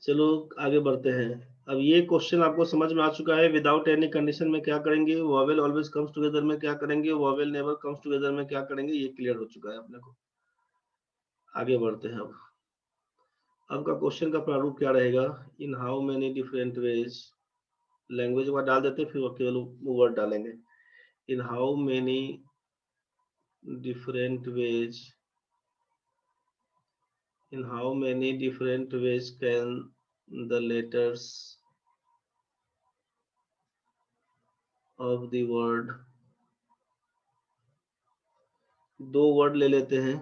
चलो आगे बढ़ते हैं। अब ये क्वेश्चन आपको समझ में आ चुका है। विदाउट एनी कंडीशन में क्या करेंगे, वॉवेल ऑलवेज कम्स टुगेदर में क्या करेंगे, वॉवेल नेवर कम्स टुगेदर में क्या करेंगे, ये क्लियर हो चुका है अपने को। आगे बढ़ते हैं। अब का क्वेश्चन का प्रारूप क्या रहेगा, इन how many different veg, language word डाल देते हैं, फिर वो केवल वर्ड डालेंगे। इन how many different veg, in how many different ways can the letters of the word, दो वर्ड ले लेते हैं,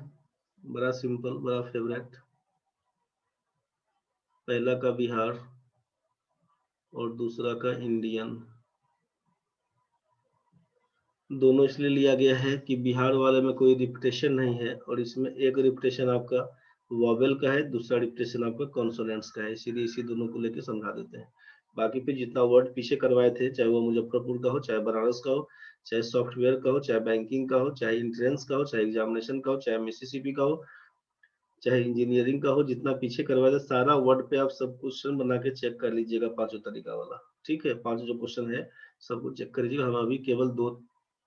बड़ा सिंपल, बड़ा फेवरेट। पहला का बिहार और दूसरा का इंडियन। दोनों इसलिए लिया गया है कि बिहार वाले में कोई रिपीटेशन नहीं है और इसमें एक रिपीटेशन आपका वॉवेल का है, दूसरा रिपीटेशन आपका कॉन्सोनेंट्स का है, इसीलिए इसी दोनों को लेकर समझा देते हैं। बाकी पे जितना वर्ड पीछे करवाए थे, चाहे वो मुजफ्फरपुर का हो, चाहे बनारस का हो, चाहे सॉफ्टवेयर का हो, चाहे बैंकिंग का हो, चाहे इंट्रेंस का हो, चाहे एग्जामिनेशन का हो, चाहे मिसिसिपी का हो, चाहे इंजीनियरिंग का हो, जितना पीछे करवाया था सारा वर्ड पे आप सब क्वेश्चन बना के चेक कर लीजिएगा, पांचों तरीका वाला। ठीक है, पांचों जो क्वेश्चन है सबको चेक कर लीजिएगा। हम अभी केवल दो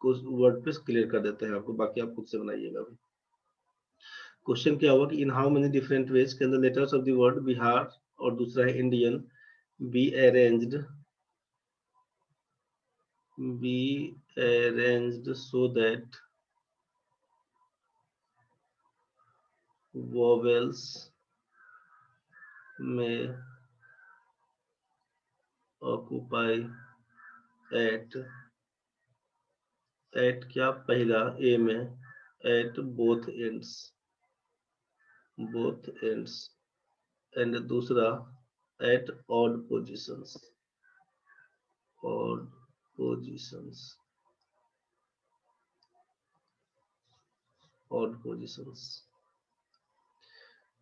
को वर्ड पे क्लियर कर देते हैं आपको, बाकी आप खुद से बनाइएगा। अभी क्वेश्चन क्या हुआ कि in how many different ways can the letters of the word Bihar और दूसरा है Indian be arranged so that vowels में ऑक्यूपाई एट क्या, पहला ए में एट बोथ एंड्स एंड दूसरा at odd positions, odd positions, odd positions.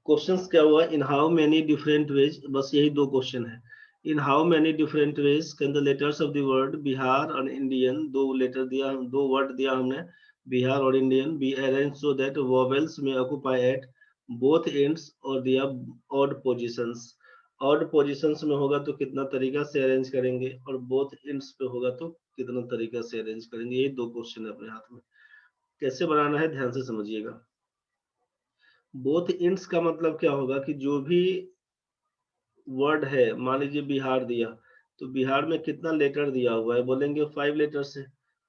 Questions क्या हुआ, in how many different ways, बस यही दो क्वेश्चन है। In how many different ways can the letters of the word Bihar और इंडियन, दो लेटर दिया, दो वर्ड दिया हमने बिहार और Indian, be arrange so that vowels में ऑक्यूपाई एट बोथ एंड्स और दिया ऑड पोजीशंस। ऑड पोजीशंस में होगा तो कितना तरीका से अरेंज करेंगे और बोथ एंड्स पे होगा तो कितना तरीका से अरेंज करेंगे। ये दो क्वेश्चन है अपने हाथ में, कैसे बनाना है ध्यान से समझिएगा। बोथ एंड्स का मतलब क्या होगा कि जो भी वर्ड है, मान लीजिए बिहार दिया, तो बिहार में कितना लेटर दिया हुआ है, बोलेंगे 5 लेटर से,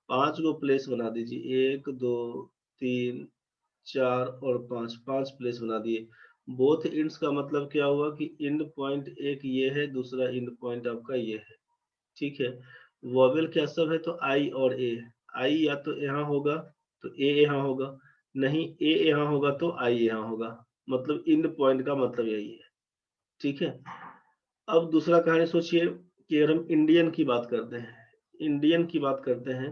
5 को प्लेस बना दीजिए, 1 2 3 4 और 5, 5 प्लेस बना दिए। बोथ इंड्स का मतलब क्या हुआ कि इंड पॉइंट एक ये है, दूसरा इंड पॉइंट आपका ये है। ठीक है, वॉवेल क्या सब है, तो आई और ए, आई या तो यहाँ होगा तो ए यहाँ होगा, नहीं ए यहाँ होगा तो आई यहाँ होगा, मतलब इंड पॉइंट का मतलब यही है। ठीक है, अब दूसरा कहानी सोचिए कि अगर हम इंडियन की बात करते हैं, इंडियन की बात करते हैं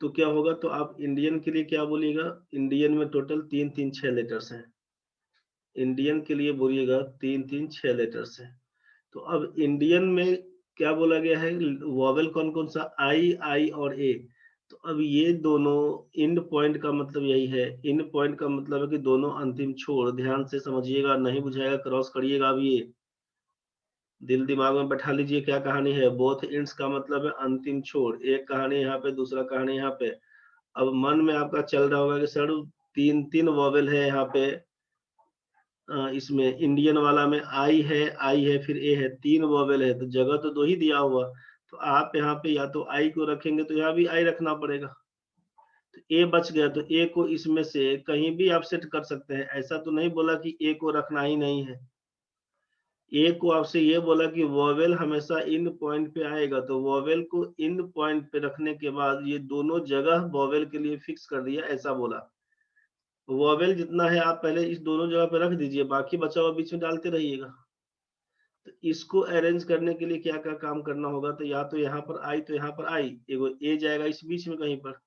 तो क्या होगा, तो आप इंडियन के लिए क्या बोलिएगा, इंडियन में टोटल 3 3 6 लेटर्स हैं, इंडियन के लिए बोलिएगा 3 3 6 लेटर्स हैं। तो अब इंडियन में क्या बोला गया है, वॉवेल कौन कौन सा, आई और ए। तो अब ये दोनों इंड पॉइंट का मतलब यही है, इंड पॉइंट का मतलब है कि दोनों अंतिम छोर, ध्यान से समझिएगा, नहीं बुझाएगा क्रॉस करिएगा। अब ये दिल दिमाग में बैठा लीजिए क्या कहानी है, बोथ एंड्स का मतलब है अंतिम छोर, एक कहानी यहाँ पे, दूसरा कहानी यहाँ पे। अब मन में आपका चल रहा होगा कि सर तीन तीन वॉवेल है यहाँ पे, इसमें इंडियन वाला में आई है फिर ए है, 3 वॉवेल है तो जगह तो 2 ही दिया हुआ, तो आप यहाँ पे या तो आई को रखेंगे तो यहाँ भी आई रखना पड़ेगा, तो ए बच गया, तो ए को इसमें से कहीं भी आप सेट कर सकते हैं, ऐसा तो नहीं बोला कि ए को रखना ही नहीं है। ए को आपसे ये बोला कि वॉवेल हमेशा इन पॉइंट पे आएगा, तो वॉवेल को इन पॉइंट पे रखने के बाद ये दोनों जगह वॉवेल के लिए फिक्स कर दिया, ऐसा बोला। वॉवेल जितना है आप पहले इस दोनों जगह पे रख दीजिए, बाकी बचा हुआ बीच में डालते रहिएगा। तो इसको अरेंज करने के लिए क्या क्या काम करना होगा, तो या तो यहाँ पर आई तो यहाँ पर आई, एगो ए जाएगा इस बीच में कहीं पर,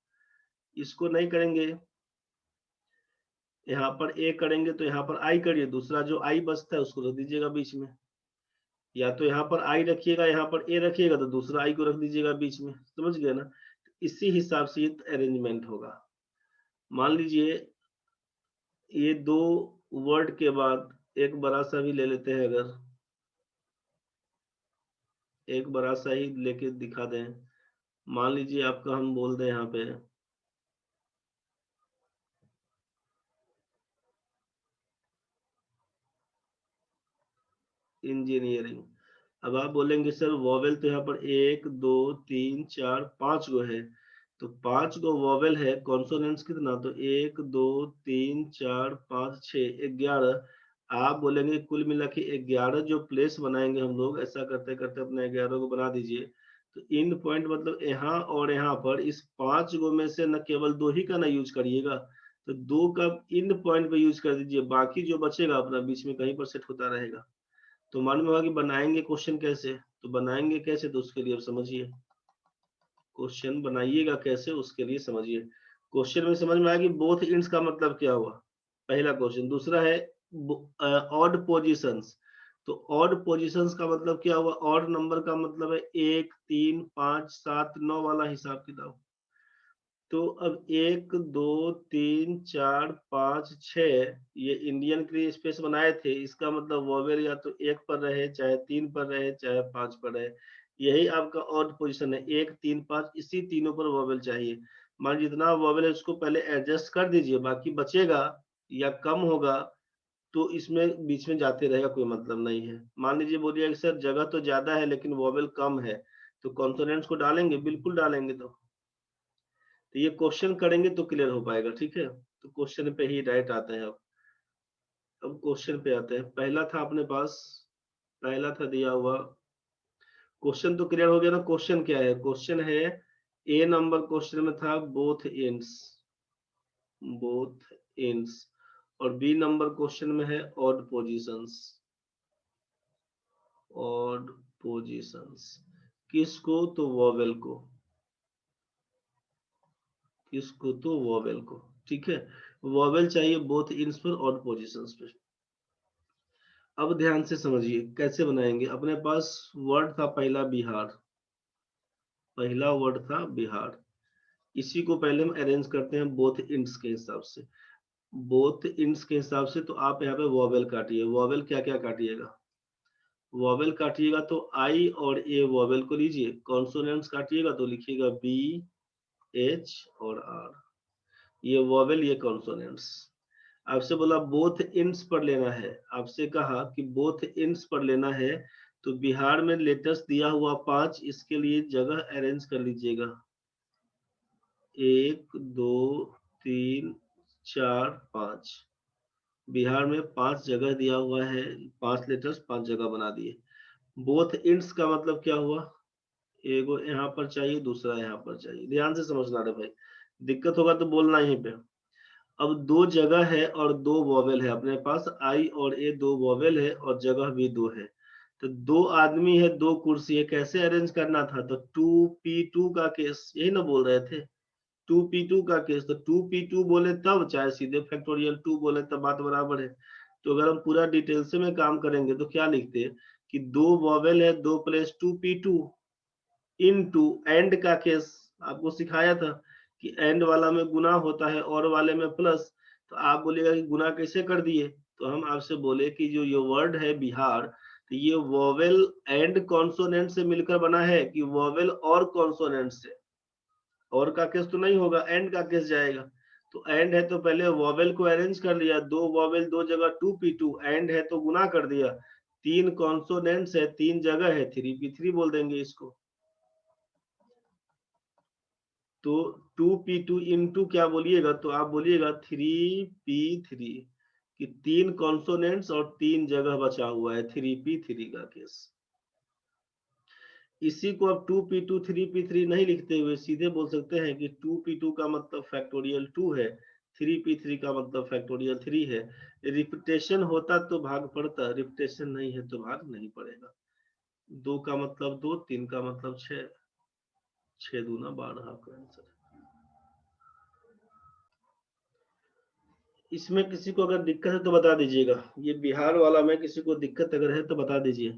इसको नहीं करेंगे, यहाँ पर ए करेंगे तो यहाँ पर आई करिए, दूसरा जो आई बचता है उसको रख दीजिएगा बीच में, या तो यहाँ पर आई रखिएगा, यहाँ पर ए रखिएगा, तो दूसरा आई को रख दीजिएगा बीच में, समझ गए ना। इसी हिसाब से ये अरेंजमेंट होगा। मान लीजिए ये दो वर्ड के बाद एक बड़ा सा भी ले लेते हैं, अगर एक बड़ा सा ही लेके दिखा दें। मान लीजिए आपका हम बोल दें यहाँ पे इंजीनियरिंग। अब आप बोलेंगे सर वॉवेल तो यहाँ पर 1 2 3 4 5 गो है, तो 5 गो वॉवेल है, कॉन्सोनेंट्स कितना, तो 1 2 3 4 5 6 11। आप बोलेंगे कुल मिला के 11 जो प्लेस बनाएंगे हम लोग, ऐसा करते करते अपने 11 को बना दीजिए। तो इन पॉइंट मतलब यहाँ और यहाँ पर इस 5 गो में से न केवल 2 ही का ना यूज करिएगा, तो 2 का इन पॉइंट पे यूज कर दीजिए, बाकी जो बचेगा अपना बीच में कहीं पर सेट होता रहेगा। तो मालूम होगा कि बनाएंगे क्वेश्चन कैसे, तो बनाएंगे कैसे, तो उसके लिए अब समझिए क्वेश्चन बनाइएगा कैसे, उसके लिए समझिए। क्वेश्चन में समझ में आया कि बोथ इंड्स का मतलब क्या हुआ, पहला क्वेश्चन। दूसरा है ऑड पोजीशंस, तो ऑड पोजीशंस का मतलब क्या हुआ, ऑड नंबर का मतलब है 1 3 5 7 9 वाला हिसाब किताब। तो अब 1 2 3 4 5 6 ये इंडियन के लिए स्पेस बनाए थे, इसका मतलब वॉवेल या तो 1 पर रहे, चाहे 3 पर रहे, चाहे 5 पर रहे। यही आपका ऑड पोजीशन है, 1 3 5, इसी तीनों पर वॉवेल चाहिए। मान जितना वॉवेल है उसको पहले एडजस्ट कर दीजिए, बाकी बचेगा या कम होगा तो इसमें बीच में जाते रहेगा, कोई मतलब नहीं है। मान लीजिए बोलिए कि सर जगह तो ज्यादा है लेकिन वॉवेल कम है, तो कॉन्सोनेंट्स को डालेंगे, बिल्कुल डालेंगे। तो ये क्वेश्चन करेंगे तो क्लियर हो पाएगा, ठीक है। तो क्वेश्चन पे ही डायरेक्ट आते हैं। अब क्वेश्चन पे आते हैं। पहला था अपने पास, पहला था दिया हुआ क्वेश्चन, तो क्लियर हो गया ना। क्वेश्चन क्या है, क्वेश्चन है ए नंबर क्वेश्चन में था बोथ एंड्स, बोथ एंड्स, और बी नंबर क्वेश्चन में है ऑड पोजीशंस, ऑड पोजीशंस। किसको, तो वॉवेल को, किसको, तो वॉवेल को, ठीक है। वॉवेल चाहिए बोथ इंड्स पर, ऑड पोजीशंस पे। अब ध्यान से समझिए कैसे बनाएंगे। अपने पास वर्ड था पहला बिहार, पहला वर्ड था बिहार, इसी को पहले हम अरेंज करते हैं बोथ इंड्स के हिसाब से। बोथ इंड्स के हिसाब से तो आप यहाँ पे वॉवेल काटिए। वॉवेल क्या क्या काटिएगा, वॉवेल काटिएगा तो आई और ए वॉवेल को लीजिए, कॉन्सोनेंट्स काटिएगा तो लिखिएगा बी एच और आर, ये वॉवेल ये कॉन्सोनेंट्स। आपसे बोला बोथ इंड्स पर लेना है, आपसे कहा कि बोथ इंड्स पर लेना है, तो बिहार में लेटेस्ट दिया हुआ 5, इसके लिए जगह अरेंज कर लीजिएगा। 1 2 3 4 5, बिहार में 5 जगह दिया हुआ है, 5 लेटर्स 5 जगह बना दिए। बोथ इंड्स का मतलब क्या हुआ, एगो यहाँ पर चाहिए, दूसरा यहाँ पर चाहिए। ध्यान से समझना रे भाई, दिक्कत होगा तो बोलना यहीं पे। अब 2 जगह है और 2 वॉवेल है अपने पास, आई और ए 2 वॉवेल है और जगह भी 2 है। तो 2 आदमी है, 2 कुर्सी है, कैसे अरेंज करना था, तो 2p2 का केस, यही ना बोल रहे थे, 2p2 का केस। तो 2p2 बोले तब, चाहे सीधे फैक्टोरियल 2 बोले तब बात बराबर है। तो अगर हम पूरा डिटेल से में काम करेंगे तो क्या लिखते हैं कि 2 वॉवेल है, 2 प्लस 2p2 इनटू एंड का केस, आपको सिखाया था कि एंड वाला में गुना होता है और वाले में प्लस। तो आप बोलेगा कि गुना कैसे कर दिए, तो हम आपसे बोले कि जो ये वर्ड है बिहार, तो ये वोवेल एंड कॉन्सोनेंट से मिलकर बना है कि वोवेल और कॉन्सोनेंट से। और का केस तो नहीं होगा, एंड का केस जाएगा। तो एंड है तो पहले वोवेल को अरेंज कर लिया, 2 वोवेल 2 जगह 2p2, एंड है तो गुना कर दिया, 3 कॉन्सोनेंट्स है 3 जगह है 3p3 बोल देंगे इसको। तो 2p2 इंटू क्या बोलिएगा, तो आप बोलिएगा 3p3, कि 3 कॉन्सोनेंट्स और 3 जगह बचा हुआ है, 3p3 का केस। इसी को अब 2p2 3p3 नहीं लिखते हुए सीधे बोल सकते हैं कि 2p2 का मतलब फैक्टोरियल 2 है, 3p3 का मतलब फैक्टोरियल 3 है। रिपीटेशन होता तो भाग पड़ता, रिपीटेशन नहीं है तो भाग नहीं पड़ेगा। 2 का मतलब 2, 3 का मतलब 6, 6 दूना 12 आपका आंसर। इसमें किसी को अगर दिक्कत है तो बता दीजिएगा, ये बिहार वाला में किसी को दिक्कत अगर है तो बता दीजिए,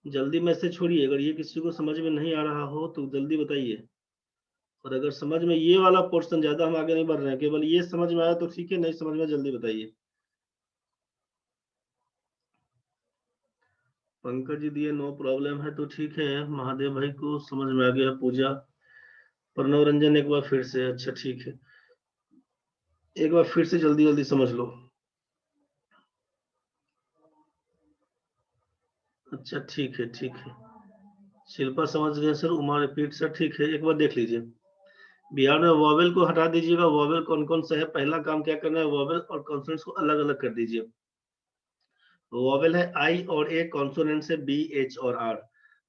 जल्दी मैसेज छोड़िए। अगर ये किसी को समझ में नहीं आ रहा हो तो जल्दी बताइए। और अगर समझ में ये वाला पोर्शन ज्यादा, हम आगे नहीं बढ़ रहे हैं, केवल ये समझ में आया तो ठीक है, नहीं समझ में जल्दी बताइए। पंकज जी दिए नो प्रॉब्लम है तो ठीक है, महादेव भाई को समझ में आ गया। पूजा, प्रणव रंजन एक बार फिर से, अच्छा ठीक है, एक बार फिर से जल्दी जल्दी समझ लो। अच्छा ठीक है ठीक है, शिल्पा समझ गए सर, उमा रिपीट सर, ठीक है एक बार देख लीजिए। बिहार में वॉवेल को हटा दीजिएगा, वॉवेल कौन कौन सा है, पहला काम क्या करना है, वॉवेल और कॉन्सोनेंट्स को अलग अलग कर दीजिए। वॉवेल है आई और ए, कॉन्सोनेंट्स है बी एच और आर।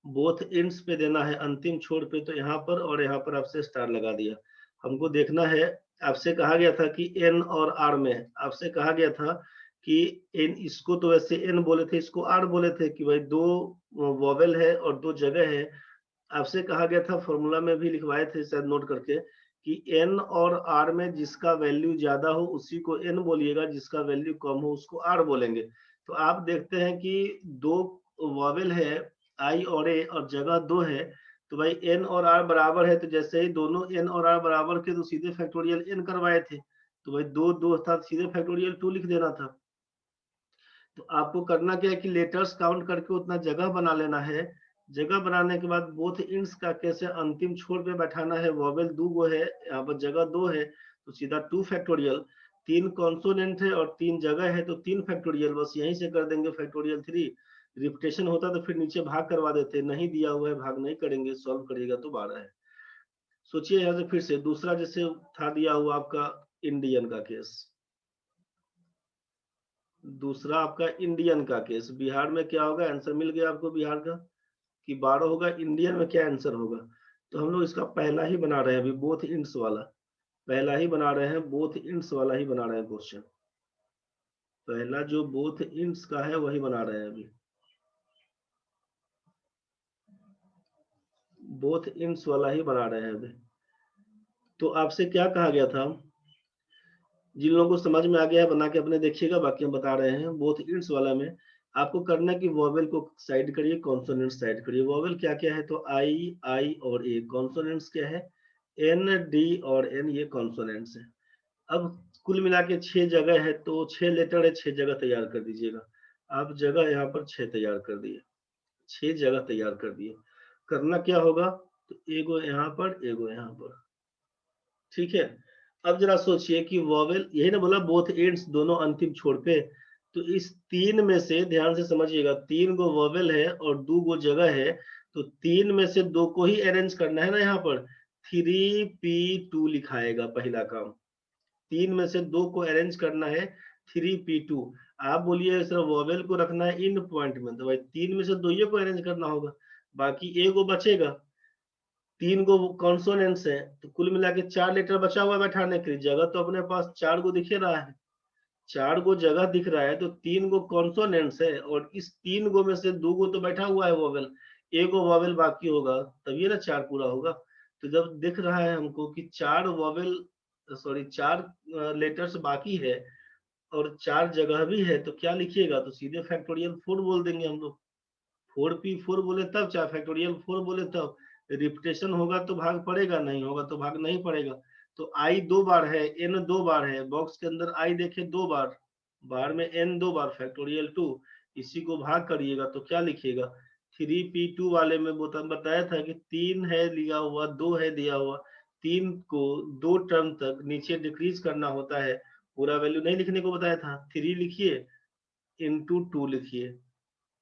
बोथ इंड्स पे देना है अंतिम छोर पे, तो यहाँ पर और यहाँ पर आपसे स्टार लगा दिया। हमको देखना है, आपसे कहा गया था कि एन और आर में, आपसे कहा गया था कि एन, इसको तो वैसे एन बोले थे, इसको आर बोले थे कि भाई दो वॉवेल है और दो जगह है। आपसे कहा गया था, फॉर्मूला में भी लिखवाए थे शायद नोट करके, कि एन और आर में जिसका वैल्यू ज्यादा हो उसी को एन बोलिएगा, जिसका वैल्यू कम हो उसको आर बोलेंगे। तो आप देखते हैं कि दो वॉवेल है आई और ए और जगह दो है, तो भाई एन और आर बराबर है, तो जैसे ही दोनों एन और आर बराबर के तो सीधे फैक्टोरियल एन करवाए थे, तो भाई दो दो था, सीधे फैक्टोरियल 2 लिख देना था। तो आपको करना क्या है कि लेटर्स काउंट करके उतना जगह बना लेना है। जगह बनाने के बाद बोथ इंड्स का कैसे अंतिम छोर पे बैठाना है, वॉवेल दो गो है, यहाँ पर जगह दो है, तो सीधा 2 फैक्टोरियल, 3 कॉन्सोनेंट है और 3 जगह है तो 3 फैक्टोरियल, बस यहीं से कर देंगे फैक्टोरियल 3। रिपीटेशन होता तो फिर नीचे भाग करवा देते, नहीं दिया हुआ है भाग नहीं करेंगे, सॉल्व करिएगा तो 12 है। सोचिए यहाँ से फिर से दूसरा, जैसे था दिया हुआ आपका इंडियन का केस, दूसरा आपका इंडियन का केस, बिहार में क्या होगा, आंसर मिल गया आपको बिहार का कि 12 होगा, इंडियन में क्या आंसर होगा। तो हम लोग इसका पहला ही बना रहे हैं अभी, बोथ इंड्स वाला, पहला ही बना रहे हैं, बोथ इंड्स वाला ही बना रहे हैं क्वेश्चन, पहला जो बोथ इंड्स का है वही बना रहे हैं अभी, बोथ इंड्स वाला ही बना रहे हैं अभी। तो आपसे क्या कहा गया था, जिन लोगों को समझ में आ गया है बना के अपने देखिएगा, बाकी हम बता रहे हैं। बोथ इंड्स वाला में आपको करना है कि वॉवेल को साइड करिए, कॉन्सोनेंट्स साइड करिए। वॉवेल क्या क्या है, तो आई, आई और ए। कॉन्सोनेंट्स क्या है, एन, डी और एन, ये कॉन्सोनेंट्स है। अब कुल मिला के 6 जगह है, तो 6 लेटर है, 6 जगह तैयार कर दीजिएगा। आप जगह यहाँ पर 6 तैयार कर दिए, 6 जगह तैयार कर दिए। करना क्या होगा, तो एगो यहाँ पर, एगो यहाँ पर, ठीक है। अब जरा सोचिए कि वॉवेल, यही ना बोला बोथ एंड्स, दोनों अंतिम छोर पे, तो इस 3 में से ध्यान से समझिएगा, 3 गो वॉवेल है और 2 गो जगह है, तो 3 में से 2 को ही अरेंज करना है ना, यहाँ पर 3p2 लिखाएगा पहला काम। 3 में से 2 को अरेंज करना है, 3p2। आप बोलिए सर वॉवेल को रखना है इन पॉइंट में, तो भाई 3 में से 2 ही को अरेंज करना होगा, बाकी ए को बचेगा। 3 गो कॉन्सोनेंट्स है, तो कुल मिला के 4 लेटर बचा हुआ बैठाने के लिए, जगह तो अपने पास 4 गो दिखे रहा है, 4 गो जगह दिख रहा है, तो 3 गो कॉन्सोनेंट्स है और इस 3 गो में से 2 गो तो बैठा हुआ है वॉवेल, एगो वॉवेल बाकी होगा, तभी ना 4 पूरा होगा। तो जब दिख रहा है हमको कि 4 वॉवेल, सॉरी 4 लेटर्स बाकी है और 4 जगह भी है, तो क्या लिखिएगा, तो सीधे फैक्टोरियल 4 बोल देंगे हम लोग। 4p4 बोले तब, चाहे फैक्टोरियल 4 बोले तब। रिपीटेशन होगा तो भाग पड़ेगा, नहीं होगा तो भाग नहीं पड़ेगा। तो आई 2 बार है, एन 2 बार है, बॉक्स के अंदर आई देखे 2 बार, बार में एन 2 बार, फैक्टोरियल 2, इसी को भाग करिएगा तो क्या लिखिएगा। 3p2 वाले में बताया था कि 3 है लिया हुआ, 2 है दिया हुआ, 3 को 2 टर्म तक नीचे डिक्रीज करना होता है, पूरा वैल्यू नहीं लिखने को बताया था। 3 लिखिए, इंटू 2 लिखिए,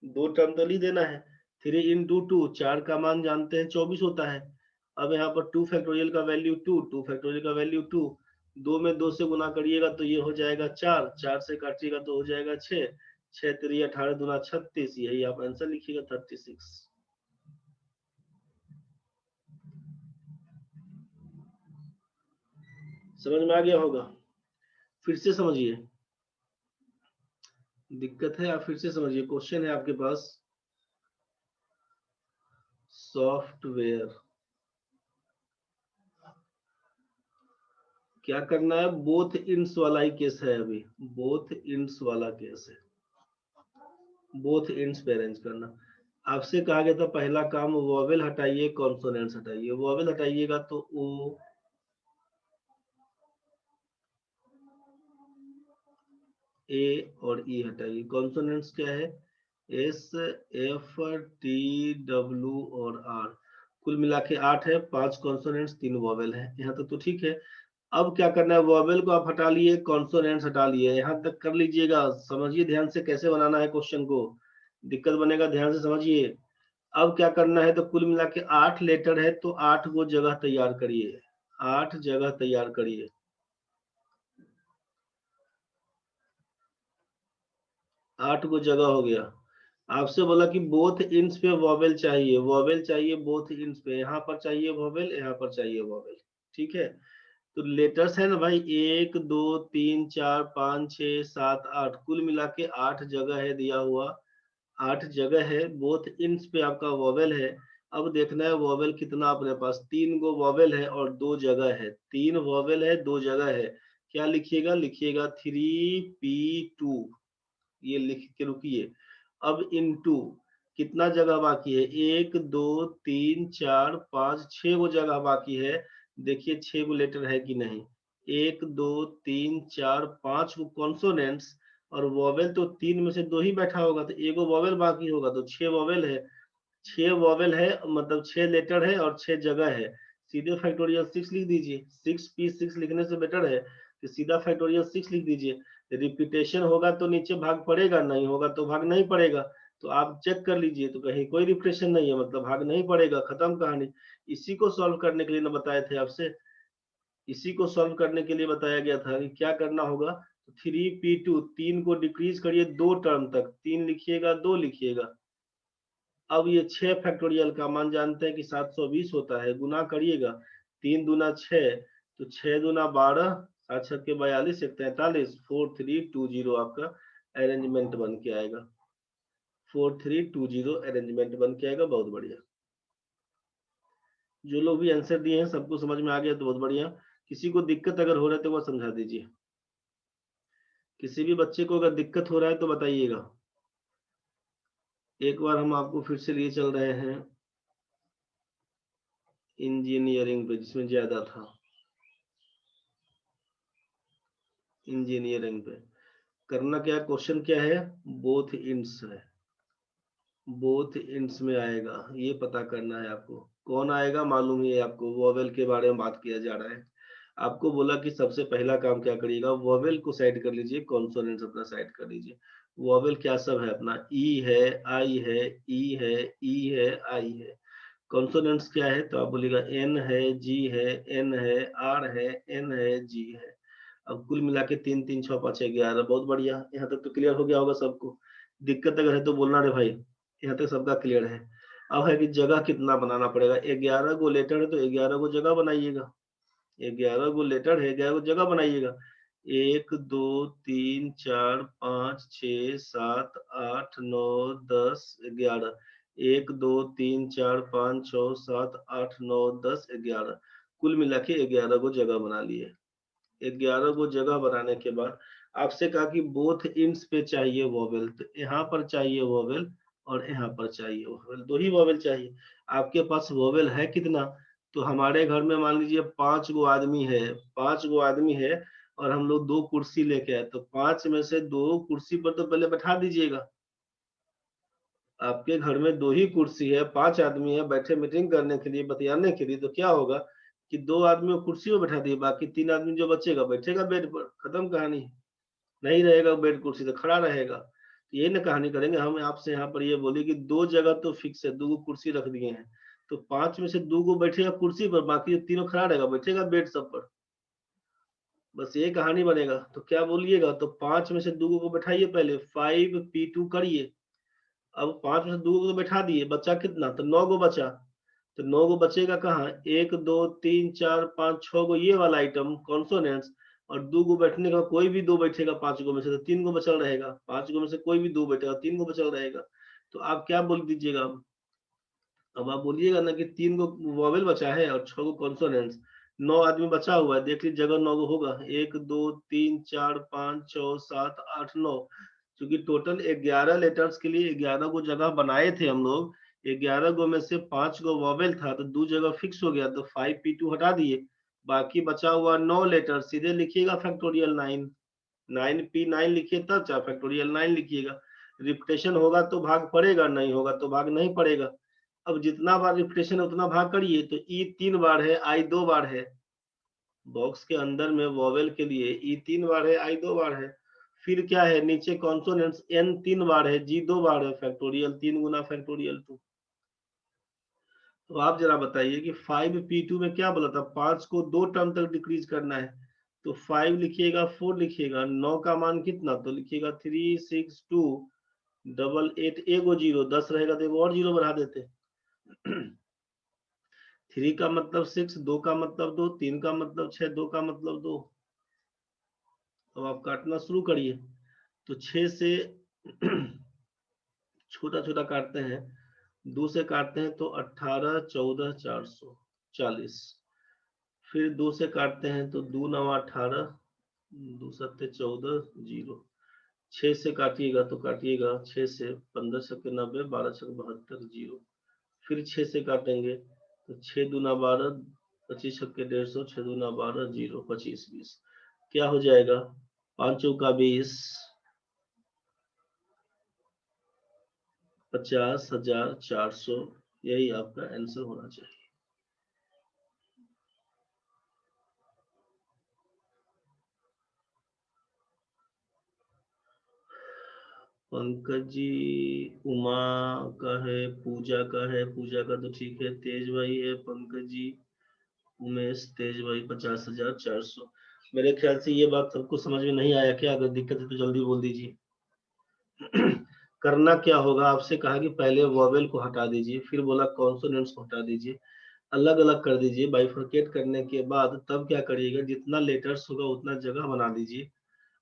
2 टर्म तो नहीं देना है। 3 into 2, 4 का मान जानते हैं 24 होता है। अब यहाँ पर 2 फैक्टोरियल का वैल्यू 2, 2 फैक्टोरियल का वैल्यू 2, 2 में 2 से गुना करिएगा तो ये हो जाएगा 4, 4 से काटिएगा तो हो जाएगा 6, 6 3 18 दूना 36, यही आप आंसर लिखिएगा 36। समझ में आ गया होगा, फिर से समझिए, दिक्कत है आप फिर से समझिए, क्वेश्चन है आपके पास, सॉफ्टवेयर, क्या करना है, बोथ इंड्स वाला ही केस है अभी, बोथ इंड्स वाला केस है, बोथ इंड्स पे अरेंज करना। आपसे कहा गया था पहला काम वॉवेल हटाइए, कॉन्सोनेंट्स हटाइए। वॉवेल हटाइएगा तो ओ, ए और ई हटाइए। कॉन्सोनेंट्स क्या है, एस एफ टी डब्ल्यू और आर, कुल मिला के 8 है, 5 कॉन्सोनेंट्स 3 वॉवेल है। यहाँ तक तो ठीक है। अब क्या करना है, वॉवेल को आप हटा लिए, कॉन्सोनेंट्स हटा लिए, यहाँ तक कर लीजिएगा। समझिए ध्यान से कैसे बनाना है क्वेश्चन को, दिक्कत बनेगा, ध्यान से समझिए। अब क्या करना है, तो कुल मिला के 8 लेटर है, तो 8 को जगह तैयार करिए, 8 जगह तैयार करिए। 8 को जगह हो गया। आपसे बोला कि बोथ इंस पे वॉवेल चाहिए, वॉवेल चाहिए बोथ इंस पे, यहाँ पर चाहिए वॉवेल, यहाँ पर चाहिए वॉवेल, ठीक है। तो लेटर्स है ना भाई, 1 2 3 4 5 6 7 8, कुल मिला के 8 जगह है दिया हुआ, 8 जगह है, बोथ इंस पे आपका वॉवेल है। अब देखना है वॉवेल कितना अपने पास, 3 गो वॉवेल है और 2 जगह है, 3 वॉवेल है 2 जगह है। क्या लिखिएगा, लिखिएगा 3P2, ये लिख के रुकिए। अब इनटू कितना जगह बाकी है, 1 2 3 4 5 6 गो जगह बाकी है। देखिए 6 गो लेटर है कि नहीं, 1 2 3 4 5 गो कॉन्सोनेंट्स, और वॉवेल तो 3 में से 2 ही बैठा होगा, तो एगो वॉवेल बाकी होगा, तो 6 वॉवेल है। 6 वॉवेल है मतलब 6 लेटर है और 6 जगह है। सीधे फैक्टोरियल 6 लिख दीजिए, 6P6 लिखने से बेटर है कि सीधा फैक्टोरियल 6 लिख दीजिए। रिपीटेशन होगा तो नीचे भाग पड़ेगा, नहीं होगा तो भाग नहीं पड़ेगा। तो आप चेक कर लीजिए, तो कहीं कोई रिपीटेशन नहीं है मतलब भाग नहीं पड़ेगा, खत्म कहानी। इसी को सॉल्व करने के लिए ना बताए थे आपसे, इसी को सॉल्व करने के लिए बताया गया था कि क्या करना होगा। तो 3P2, 3 को डिक्रीज करिए 2 टर्म तक, 3 लिखिएगा 2 लिखिएगा। अब ये 6 फैक्टोरियल का मान जानते हैं कि 720 होता है, गुना करिएगा, 3 दूना 6, तो 6 दूना 12, 7 छक्के 42, 43, 4320 आपका अरेंजमेंट बन के आएगा, 4320 अरेंजमेंट बन के आएगा। बहुत बढ़िया, जो लोग भी आंसर दिए हैं सबको समझ में आ गया तो बहुत बढ़िया। किसी को दिक्कत अगर हो रहा है तो वह समझा दीजिए, किसी भी बच्चे को अगर दिक्कत हो रहा है तो बताइएगा। एक बार हम आपको फिर से लिए चल रहे हैं इंजीनियरिंग पे, जिसमें ज्यादा था, इंजीनियरिंग पे करना क्या, क्वेश्चन क्या है, बोथ इंड्स है, बोथ इंड्स में आएगा, ये पता करना है आपको। कौन आएगा मालूम ही है आपको, वोवेल के बारे में बात किया जा रहा है। आपको बोला कि सबसे पहला काम क्या करिएगा, वोवेल को साइड कर लीजिए, कॉन्सोनेंट्स अपना साइड कर लीजिए। वोवेल क्या सब है अपना, ई है, आई है, ई है, ई है, आई है। कॉन्सोनेंट्स क्या है, तो आप बोलिएगा एन है, जी है, एन है, आर है, एन है, जी है। अब कुल मिला के 3 3 6 5 11, बहुत बढ़िया। यहाँ तक तो क्लियर हो गया होगा सबको, दिक्कत अगर है तो बोलना रे भाई। यहाँ तक सबका क्लियर है। अब है कि जगह कितना बनाना पड़ेगा, 11 गो लेटर है तो 11 गो जगह बनाइएगा, 11 गो लेटर है, 11 गो जगह बनाइएगा। 1 2 3 4 5 6 7 8 9 10 11, 1 2 3 4 5 6 7 8 9 10 11, कुल मिला के 11 गो जगह बना लिए। 11 को जगह बनाने के बाद आपसे कहा कि बोथ इंड्स पे चाहिए वोवेल, तो यहाँ पर चाहिए वोवेल और यहाँ पर चाहिए वोवेल, 2 ही वोवेल चाहिए। आपके पास वोवेल है कितना, तो हमारे घर में मान लीजिए 5 गो आदमी है, 5 गो आदमी है, और हम लोग 2 कुर्सी लेके आए, तो 5 में से 2 कुर्सी पर तो पहले बैठा दीजिएगा। आपके घर में 2 ही कुर्सी है, 5 आदमी है बैठे मीटिंग करने के लिए, बतियाने के लिए, तो क्या होगा कि 2 आदमी को कुर्सी पर बैठा दिए, बाकी 3 आदमी जो बचेगा बैठेगा बेड पर, खत्म कहानी। नहीं रहेगा बेड कुर्सी तो खड़ा रहेगा। तो यही ना कहानी करेंगे हम आपसे, यहाँ पर ये बोली कि 2 जगह तो फिक्स है, 2 गो कुर्सी रख दिए हैं, तो 5 में से 2 गो बैठेगा कुर्सी पर, बाकी तीनों खड़ा रहेगा, बैठेगा बेड सब पर। बस ये कहानी बनेगा। तो क्या बोलिएगा, तो 5 में से 2 को बैठाइए, पहले 5P2 करिए। अब 5 में से 2 को तो बैठा दिए, बचा कितना, तो 9 गो बचा। तो 9 गो बचेगा कहाँ, 1 2 3 4 5 6 गो ये वाला आइटम कॉन्सोनेंट्स, और 2 गो बैठने का कोई भी 2 बैठेगा 5 गो में से, तो 3 गो बचल रहेगा, 5 गो में से कोई भी 2 बैठेगा, 3 गो बचल रहेगा। तो आप क्या बोल दीजिएगा, अब आप बोलिएगा ना कि 3 गो वॉवेल बचा है और 6 गो कॉन्सोनेंट्स, 9 आदमी बचा हुआ है, देख लीजिए जगह 9 गो होगा, 1 2 3 4 5 6 7 8 9, क्योंकि टोटल 11 लेटर्स के लिए 11 गो जगह बनाए थे हम लोग। 11 गो में से 5 गो वॉवेल था, तो 2 जगह फिक्स हो गया, तो 5P2 हटा दिए, बाकी बचा हुआ 9 लेटर, सीधे लिखिएगा फैक्टोरियल 9, 9P9 लिखिए, तब चाहे फैक्टोरियल 9 लिखिएगा। रिपीटेशन होगा तो भाग पड़ेगा, नहीं होगा तो भाग नहीं पड़ेगा। अब जितना बार रिपीटेशन है उतना भाग करिए, तो ई 3 बार है, आई 2 बार है। बॉक्स के अंदर में वॉवेल के लिए ई 3 बार है, आई 2 बार है। फिर क्या है, नीचे कॉन्सोनेंट्स एन 3 बार है, जी 2 बार है, फैक्टोरियल 3 गुना फैक्टोरियल 2। तो आप जरा बताइए कि 5p2 में क्या बोला था, 5 को 2 टर्म तक डिक्रीज करना है। तो 5 लिखिएगा, 4 लिखिएगा, 9 का मान कितना, तो लिखिएगा 3 6 2 8 8, एगो जीरो, 10 रहेगा तो एगो और जीरो बढ़ा देते। 3 का मतलब 6, 2 का मतलब 2, 3 का मतलब 6, 2 का मतलब 2। अब आप काटना शुरू करिए। तो 6 से छोटा छोटा काटते हैं, 2 से काटते हैं तो 18 14 440। फिर 2 से काटते हैं तो 2 9 18, 2 7 14 0। 6 से काटिएगा तो काटिएगा, 6 से 15 छक्के 90, 12 छक्के 72 0। फिर 6 से काटेंगे तो 6 दूना 12, 25 छक्के 150, 6 दूना 12 0, 25 20। क्या हो जाएगा, 5 चौका 20, 50,400। यही आपका आंसर होना चाहिए। पंकज जी, उमा का है, पूजा का है, पूजा का तो ठीक है, तेज भाई है, पंकज जी, उमेश, तेज भाई 50,400। मेरे ख्याल से ये बात सबको समझ में नहीं आया क्या, अगर दिक्कत है तो जल्दी बोल दीजिए। करना क्या होगा, आपसे कहा कि पहले वॉवेल को हटा दीजिए, फिर बोला कॉन्सोनेंट्स को हटा दीजिए, अलग अलग कर दीजिए। बाइफरकेट करने के बाद तब क्या करिएगा, जितना लेटर्स होगा उतना जगह बना दीजिए।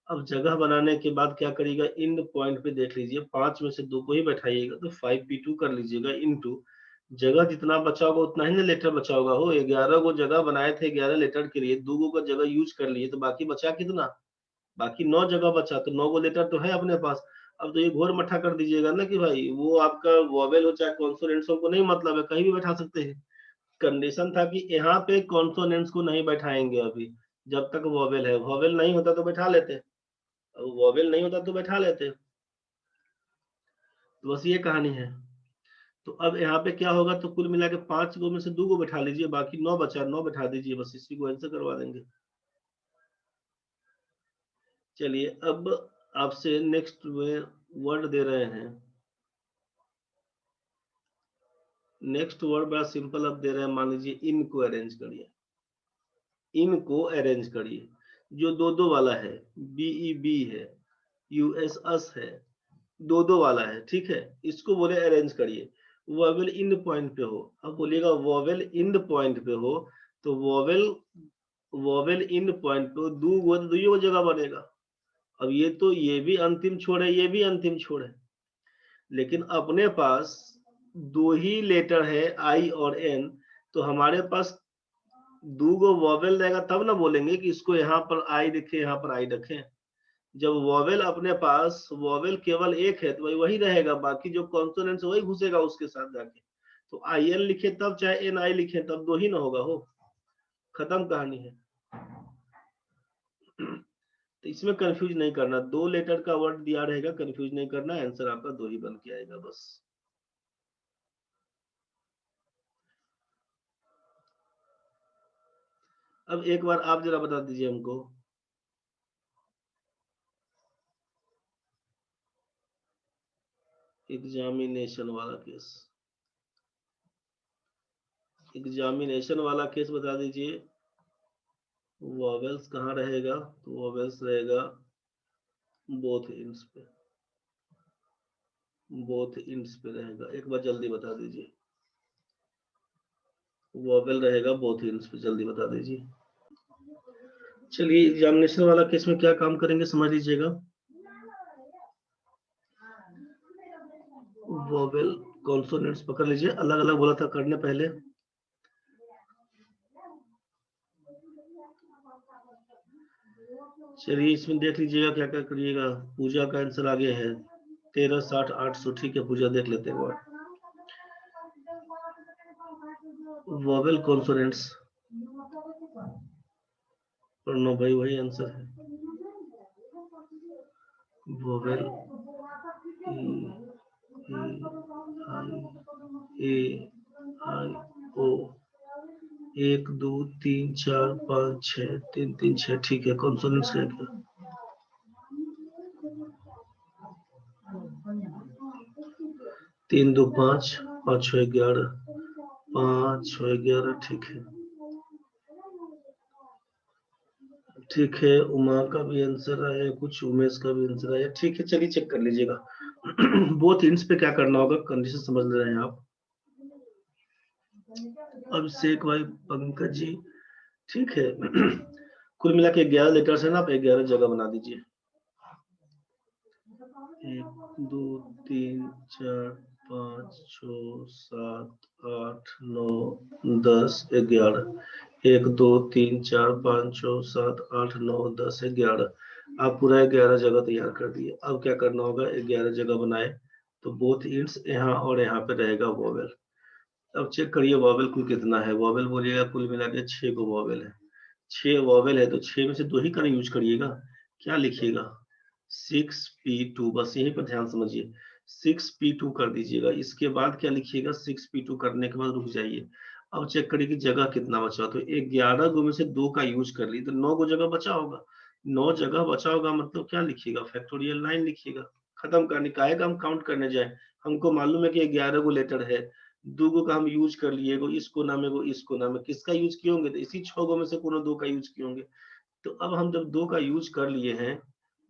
अब जगह बनाने के बाद क्या करिएगा, इन पॉइंट पे देख लीजिए, 5 में से 2 को ही बैठाइएगा, तो 5p2 कर लीजिएगा इनटू जगह जितना बचा होगा उतना ही ना लेटर बचा होगा। हो 11 को जगह बनाए थे 11 लेटर के लिए, 2 को जगह यूज कर लिए, तो बाकी बचा कितना, बाकी 9 जगह बचा, तो 9 को लेटर तो है अपने पास। अब तो ये घोर मट्ठा कर दीजिएगा ना कि भाई वो आपका वॉवेल हो चाहे कॉन्सोनेंट्स को नहीं मतलब है, कहीं भी बैठा सकते हैं। कंडीशन था कि यहाँ पे कॉन्सोनेंट्स को नहीं बैठाएंगे अभी, जब तक वॉवेल है, वॉवेल नहीं होता तो बैठा लेते, अब वॉवेल नहीं होता तो बैठा लेते। तो बस ये कहानी है। तो अब यहाँ पे क्या होगा, तो कुल मिला के 5 गो में से 2 को बैठा लीजिए, बाकी 9 बचा, 9 बैठा दीजिए, बस इसी को आंसर करवा देंगे। चलिए अब आपसे नेक्स्ट वर्ड दे रहे हैं। नेक्स्ट वर्ड बड़ा सिंपल अब दे रहे हैं, मान लीजिए इनको अरेंज करिए, इनको अरेंज करिए। जो 2 2 वाला है, बीई बी है, यूएस अस है, 2 2 वाला है, ठीक है, इसको बोले अरेंज करिए। वॉवेल इंड पॉइंट पे हो, अब बोलिएगा वॉवेल इंड पॉइंट पे हो, तो वॉवेल वॉवेल इंड पॉइंट पे दो जगह बनेगा। अब ये तो ये भी अंतिम छोर है, ये भी अंतिम छोर है, लेकिन अपने पास 2 ही लेटर है, आई और एन, तो हमारे पास 2 गो वॉवेल रहेगा, तब ना बोलेंगे कि इसको यहाँ पर आई रखे, यहाँ पर आई रखें। जब वॉवेल अपने पास वॉवेल केवल एक है तो वही रहेगा, बाकी जो कॉन्सोनेंट्स वही घुसेगा उसके साथ जाके। तो आई एन लिखे तब, चाहे एन आई लिखे तब, 2 ही ना होगा, हो खत्म कहानी है। तो इसमें कंफ्यूज नहीं करना, 2 लेटर का वर्ड दिया रहेगा, कंफ्यूज नहीं करना, आंसर आपका 2 ही बन के आएगा बस। अब एक बार आप जरा बता दीजिए हमको, एग्जामिनेशन वाला केस, एग्जामिनेशन वाला केस बता दीजिए। वॉवेल्स कहाँ रहेगा, तो वॉवेल्स रहेगा बोथ इंड्स पे, बोथ इंड्स पे रहेगा, एक बार जल्दी बता दीजिए। वॉवेल रहेगा बोथ इंड्स पे, जल्दी बता दीजिए। चलिए एग्जामिनेशन वाला केस में क्या काम करेंगे समझ लीजिएगा। वॉवेल कॉन्सोनेंट्स पकड़ लीजिए, अलग अलग बोला था करने पहले। चलिए इसमें देख लीजिएगा क्या क्या करिएगा। पूजा का आंसर आगे है 13 60 800, ठीक है, पूजा देख लेते हैं। वॉवेल कॉन्सोनेंट्स, नो भाई वही आंसर है, वोवेल ए आई ओ 1 2 3 4 5 6 3 3 6 ठीक है। कॉन्सोनेंट्स क्या क्या 3 2 5 5 6 11 5 6 11 ठीक है। ठीक है, उमा का भी आंसर आया, कुछ उमेश का भी आंसर आया। ठीक है, चलिए चेक कर लीजिएगा। बोथ इंट्स पे क्या करना होगा, कंडीशन समझ ले रहे हैं आप। अभिषेक भाई, पंकज जी, ठीक है। कुल मिला के 11 लेटर्स है ना, आप 11 जगह बना दीजिए। 1 2 3 4 5 6 7 8 9 10 11 1 2 3 4 5 6 7 8 9 10 11। आप पूरा 11 जगह तैयार कर दिए। अब क्या करना होगा, 11 जगह बनाए तो बोथ इंट्स यहाँ और यहाँ पे रहेगा वॉवेल। अब चेक करिए वॉवेल कुल कितना है। वॉवेल बोलिएगा कुल मिला के 6 को वॉवेल है। 6 वॉवेल है तो 6 में से 2 ही का यूज करिएगा। क्या लिखिएगा 6p2, बस यहीं पर ध्यान समझिए। 6p2 कर दीजिएगा। इसके बाद क्या लिखिएगा, 6p2 करने के बाद रुक जाइए। अब चेक करिए कि जगह कितना बचा। तो 11 गो में से 2 का यूज कर ली तो 9 गो जगह बचा होगा। 9 जगह बचा होगा मतलब क्या लिखिएगा, फैक्टोरियल 9 लिखिएगा। खत्म करने का आएगा, हम काउंट करने जाए। हमको मालूम है कि 11 गो लेटर है, 2 गो का हम यूज कर लिए, एगो इस कोना में एगो इस कोना में। किसका यूज किए होंगे, तो इसी 6 गो में से कोनो 2 का यूज किए होंगे। तो अब हम जब 2 का यूज कर लिए हैं,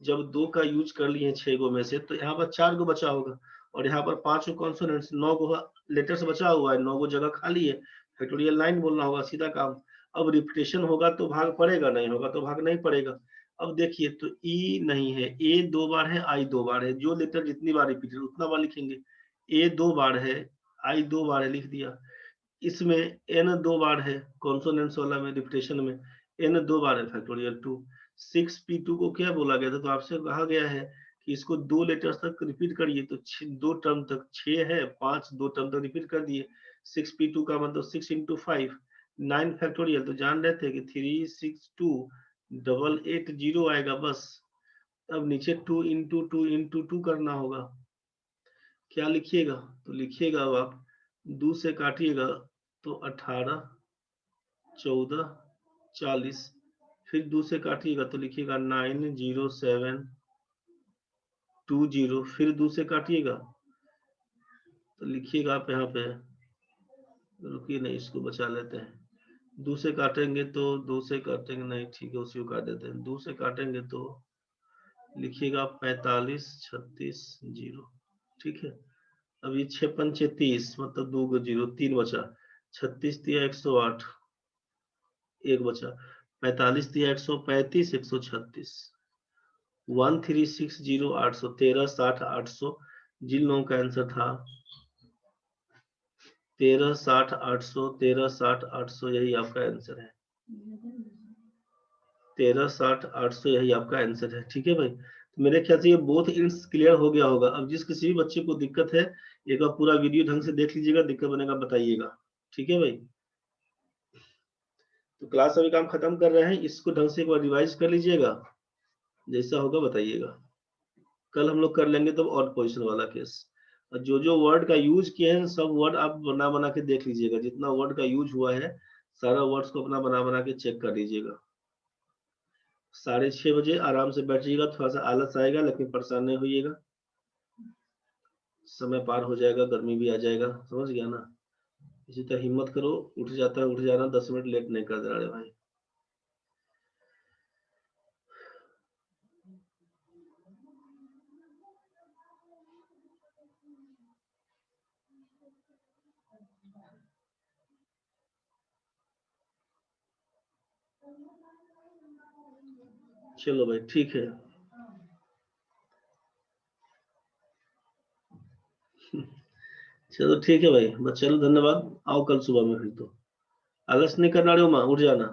जब 2 का यूज कर लिए हैं 6 गो में से, तो यहाँ पर 4 गो बचा होगा। और यहाँ पर 5 गो कॉन्सोनेंट्स, 9 गो लेटर्स बचा हुआ है, 9 गो जगह खाली है। फैक्टोरियल 9 बोलना होगा, सीधा काम। अब रिपीटेशन होगा तो भाग पड़ेगा, नहीं होगा तो भाग नहीं पड़ेगा। अब देखिए तो ई नहीं है, ए 2 बार है, आई 2 बार है। जो लेटर जितनी बार रिपीटेड उतना बार लिखेंगे। ए 2 बार है, आई 2 बार है, लिख दिया। इसमें एन 2 बार है, कॉन्सोनेंट्स वाला में रिपीटेशन में एन 2 बार है, फैक्टोरियल 2। 6p2 को क्या बोला गया था, तो आपसे कहा गया है कि इसको 2 लेटर्स तक रिपीट करिए। तो 2 टर्म तक 6 है, 5 2 टर्म तक रिपीट कर दिए। 6p2 का मतलब 6 इंटू 5 9 फैक्टोरियल। तो जान रहे थे कि 362 880 आएगा बस। अब नीचे 2 इंटू 2 इंटू 2 करना होगा। क्या लिखिएगा, तो लिखिएगा अब आप 2 से काटिएगा तो 18 14 40। फिर 2 से काटिएगा तो लिखिएगा 90720। फिर 2 से काटिएगा तो लिखिएगा आप यहाँ पे, रुकिए नहीं इसको बचा लेते हैं। 2 से काटेंगे तो 2 से काटेंगे नहीं, ठीक है उसी को काट देते हैं। 2 से काटेंगे तो लिखिएगा 45 36 0। ठीक है। अब ये 6 पंचे 30, मतलब 2 को 0 3 बचा। 36 दिया 108, 1 बचा। 45 दिया 135 136। 1360 800 13 60 800। जिन लोगों का आंसर था 13 60 800, 13 60 800, यही आपका आंसर है। 13 60 800 यही आपका आंसर है। ठीक है भाई, तो मेरे ख्याल से ये बोथ इंट्स क्लियर हो गया होगा। अब जिस किसी भी बच्चे को दिक्कत है, एक बार पूरा वीडियो ढंग से देख लीजिएगा, दिक्कत बनेगा बताइएगा। ठीक है भाई, तो क्लास अभी काम खत्म कर रहे हैं, इसको ढंग से एक बार रिवाइज कर लीजिएगा, जैसा होगा बताइएगा। कल हम लोग कर लेंगे तब और पोजीशन वाला केस। और जो जो वर्ड का यूज किए हैं सब वर्ड आप बना बना के देख लीजिएगा। जितना वर्ड का यूज हुआ है सारा वर्ड्स को अपना बना बना के चेक कर लीजिएगा। 6:30 बजे आराम से बैठिएगा। थोड़ा सा आलस आएगा लेकिन परेशान नहीं होइएगा, समय पार हो जाएगा, गर्मी भी आ जाएगा, समझ गया ना। इसी तरह हिम्मत करो, उठ जाता है उठ जाना, 10 मिनट लेट नहीं कर दे रहे भाई। चलो भाई ठीक है। चलो ठीक है भाई, बस चलो धन्यवाद। आओ कल सुबह में, फिर तो आलस नहीं करना रे, उठ जाना।